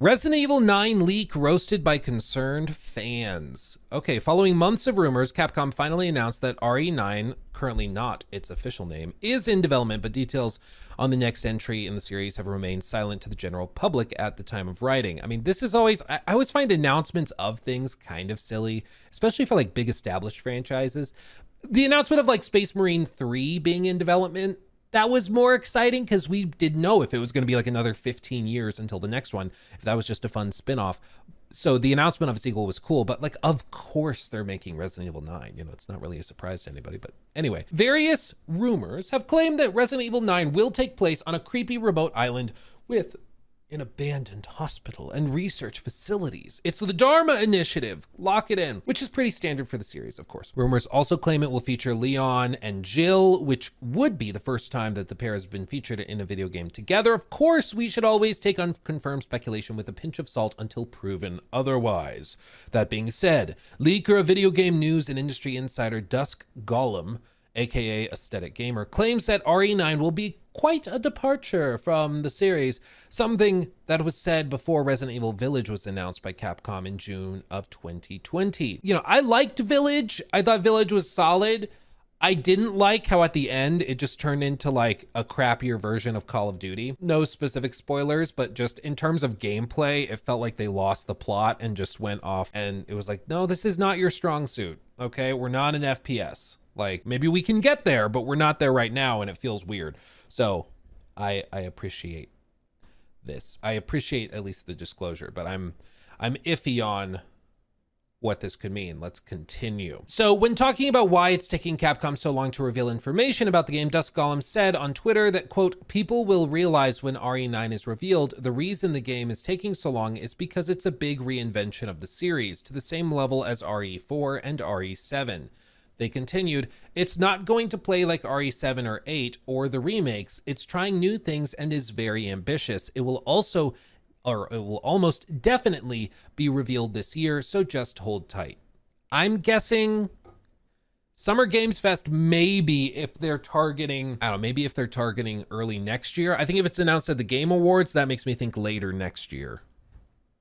Resident Evil 9 leak roasted by concerned fans. Okay, following months of rumors, Capcom finally announced that RE9, currently not its official name, is in development, but details on the next entry in the series have remained silent to the general public at the time of writing. I mean, this is always, I always find announcements of things kind of silly, especially for like big established franchises. The announcement of like Space Marine 3 being in development, that was more exciting because we didn't know if it was going to be like another 15 years until the next one, if that was just a fun spin-off. So the announcement of a sequel was cool, but like, of course they're making Resident Evil 9. You know, it's not really a surprise to anybody, but anyway. Various rumors have claimed that Resident Evil 9 will take place on a creepy remote island with an abandoned hospital and research facilities. It's the Dharma Initiative, lock it in, which is pretty standard for the series, of course. Rumors also claim it will feature Leon and Jill, which would be the first time that the pair has been featured in a video game together. Of course, we should always take unconfirmed speculation with a pinch of salt until proven otherwise. That being said, leaker of video game news and industry insider Dusk Gollum, aka Aesthetic Gamer, claims that RE9 will be quite a departure from the series, something that was said before Resident Evil Village was announced by Capcom in June of 2020. You know, I liked Village. I thought Village was solid. I didn't like how at the end it just turned into like a crappier version of Call of Duty. No specific spoilers, but just in terms of gameplay, it felt like they lost the plot and just went off, and it was like, no, this is not your strong suit, okay? We're not an FPS. Like, maybe we can get there, but we're not there right now, and it feels weird. So I appreciate this. I appreciate at least the disclosure, but I'm iffy on what this could mean. Let's continue. So when talking about why it's taking Capcom so long to reveal information about the game, Dusk Gollum said on Twitter that, quote, people will realize when RE9 is revealed, the reason the game is taking so long is because it's a big reinvention of the series to the same level as RE4 and RE7. They continued, it's not going to play like RE7 or 8 or the remakes. It's trying new things and is very ambitious. It will almost definitely be revealed this year, so just hold tight. I'm guessing Summer Games Fest, maybe if they're targeting, I don't know, maybe if they're targeting early next year. I think if it's announced at the Game Awards, that makes me think later next year.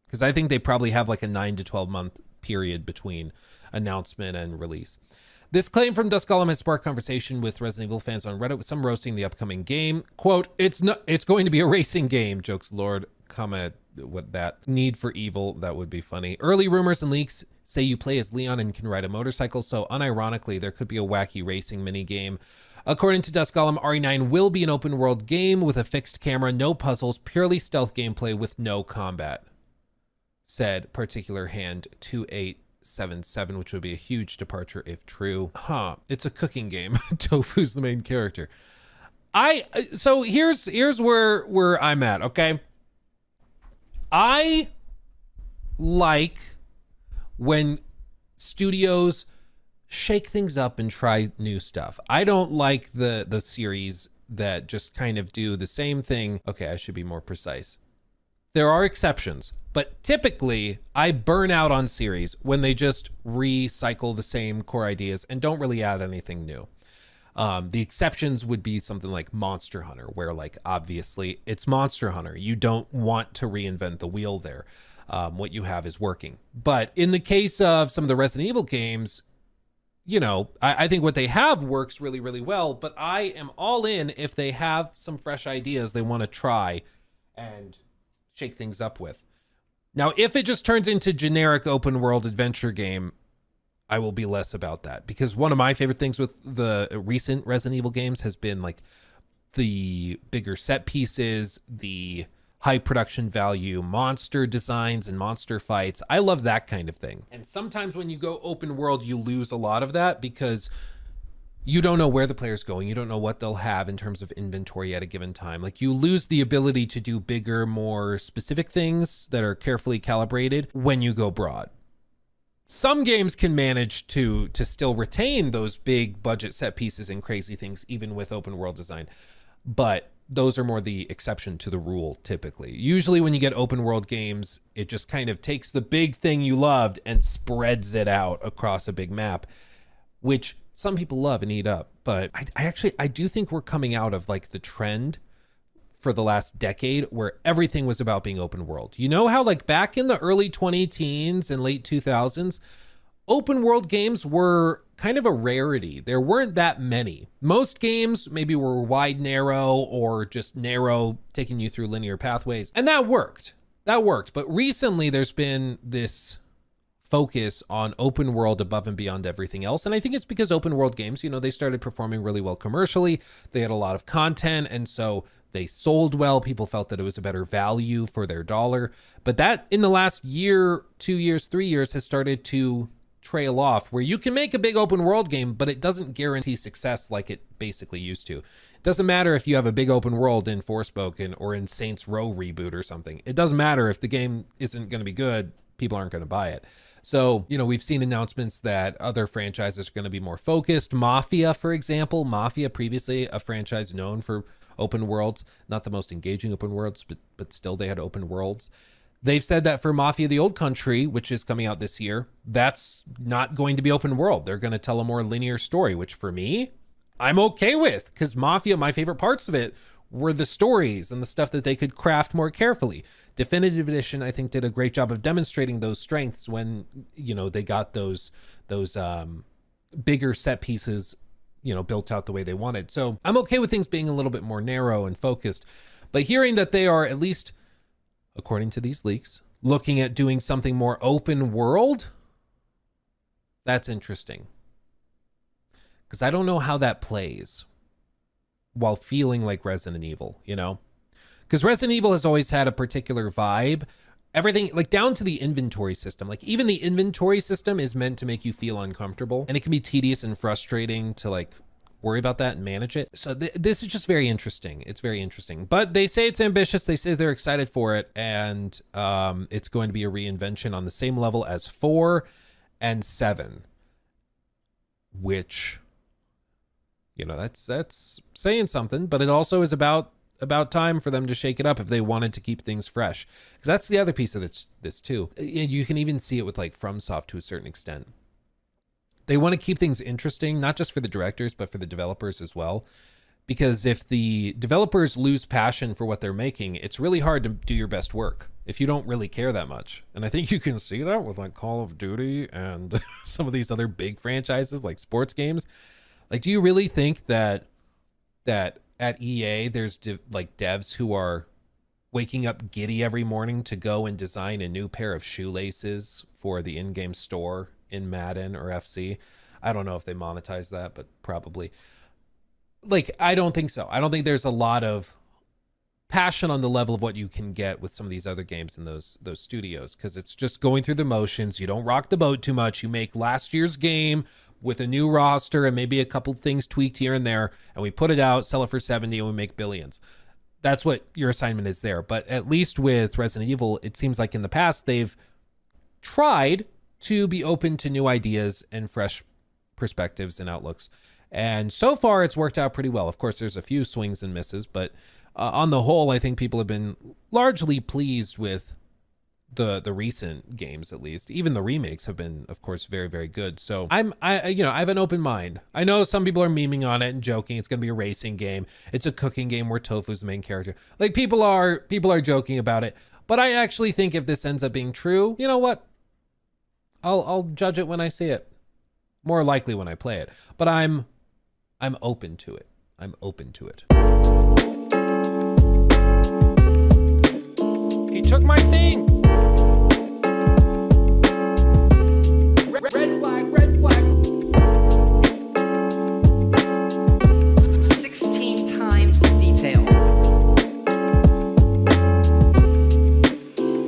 Because I think they probably have like a 9 to 12 month period between announcement and release. This claim from Dusk Gollum has sparked conversation with Resident Evil fans on Reddit, with some roasting the upcoming game. Quote, it's going to be a racing game, jokes Lord. Comment, what that? Need for Evil, that would be funny. Early rumors and leaks say you play as Leon and can ride a motorcycle, so unironically, there could be a wacky racing minigame. According to Dusk Gollum, RE9 will be an open world game with a fixed camera, no puzzles, purely stealth gameplay with no combat, said particular hand 2877, which would be a huge departure if true. It's a cooking game. Tofu's the main character. So here's where I'm at, okay? I like when studios shake things up and try new stuff. I don't like the series that just kind of do the same thing. Okay, I should be more precise. There are exceptions, but typically I burn out on series when they just recycle the same core ideas and don't really add anything new. The exceptions would be something like Monster Hunter, where like, obviously it's Monster Hunter. You don't want to reinvent the wheel there. What you have is working. But in the case of some of the Resident Evil games, you know, I think what they have works really, really well, but I am all in if they have some fresh ideas they want to try and shake things up with. Now, if it just turns into generic open world adventure game, I will be less about that, because one of my favorite things with the recent Resident Evil games has been like the bigger set pieces, the high production value, monster designs and monster fights. I love that kind of thing. And sometimes when you go open world, you lose a lot of that because you don't know where the player's going. You don't know what they'll have in terms of inventory at a given time. Like, you lose the ability to do bigger, more specific things that are carefully calibrated when you go broad. Some games can manage to still retain those big budget set pieces and crazy things, even with open world design. But those are more the exception to the rule, typically. Usually when you get open world games, it just kind of takes the big thing you loved and spreads it out across a big map, which some people love and eat up. But I do think we're coming out of like the trend for the last decade where everything was about being open world. You know how like back in the early 2010s and late 2000s, open world games were kind of a rarity. There weren't that many. Most games maybe were wide, narrow, or just narrow, taking you through linear pathways. And that worked. But recently there's been this focus on open world above and beyond everything else. And I think it's because open world games, you know, they started performing really well commercially. They had a lot of content, and so they sold well. People felt that it was a better value for their dollar. But that in the last year, 2 years, 3 years has started to trail off, where you can make a big open world game, but it doesn't guarantee success like it basically used to. It doesn't matter if you have a big open world in Forspoken or in Saints Row reboot or something. It doesn't matter if the game isn't going to be good. People aren't going to buy it. So, you know, we've seen announcements that other franchises are going to be more focused. Mafia, for example. Mafia, previously a franchise known for open worlds, not the most engaging open worlds, but still they had open worlds. They've said that for Mafia: The Old Country, which is coming out this year, that's not going to be open world. They're going to tell a more linear story, which for me, I'm okay with, because Mafia, my favorite parts of it were the stories and the stuff that they could craft more carefully. Definitive Edition, I think, did a great job of demonstrating those strengths when, you know, they got those bigger set pieces, you know, built out the way they wanted. So I'm okay with things being a little bit more narrow and focused, but hearing that they are, at least according to these leaks, looking at doing something more open world, that's interesting. Because I don't know how that plays while feeling like Resident Evil, you know? Because Resident Evil has always had a particular vibe. Everything, like down to the inventory system. Like even the inventory system is meant to make you feel uncomfortable. And it can be tedious and frustrating to like worry about that and manage it. So this is just very interesting. It's very interesting. But they say it's ambitious. They say they're excited for it. And it's going to be a reinvention on the same level as 4 and 7. Which, you know, that's saying something, but it also is about time for them to shake it up if they wanted to keep things fresh. Because that's the other piece of this too. You can even see it with like FromSoft to a certain extent. They want to keep things interesting, not just for the directors, but for the developers as well. Because if the developers lose passion for what they're making, it's really hard to do your best work if you don't really care that much. And I think you can see that with like Call of Duty and some of these other big franchises like sports games. Like, do you really think that at EA there's devs who are waking up giddy every morning to go and design a new pair of shoelaces for the in-game store in Madden or FC? I don't know if they monetize that, but probably. Like, I don't think so. I don't think there's a lot of passion on the level of what you can get with some of these other games in those studios, because it's just going through the motions. You don't rock the boat too much. You make last year's game with a new roster and maybe a couple things tweaked here and there, and we put it out, sell it for 70, and we make billions. That's what your assignment is there. But at least with Resident Evil, it seems like in the past they've tried to be open to new ideas and fresh perspectives and outlooks. And so far it's worked out pretty well. Of course, there's a few swings and misses, but on the whole, I think people have been largely pleased with the recent games, at least. Even the remakes have been, of course, very, very good. So I have an open mind. I know some people are memeing on it and joking. It's going to be a racing game. It's a cooking game where Tofu's the main character. Like, people are joking about it. But I actually think if this ends up being true, you know what? I'll judge it when I see it. More likely when I play it. But I'm open to it. I'm open to it. He took my thing.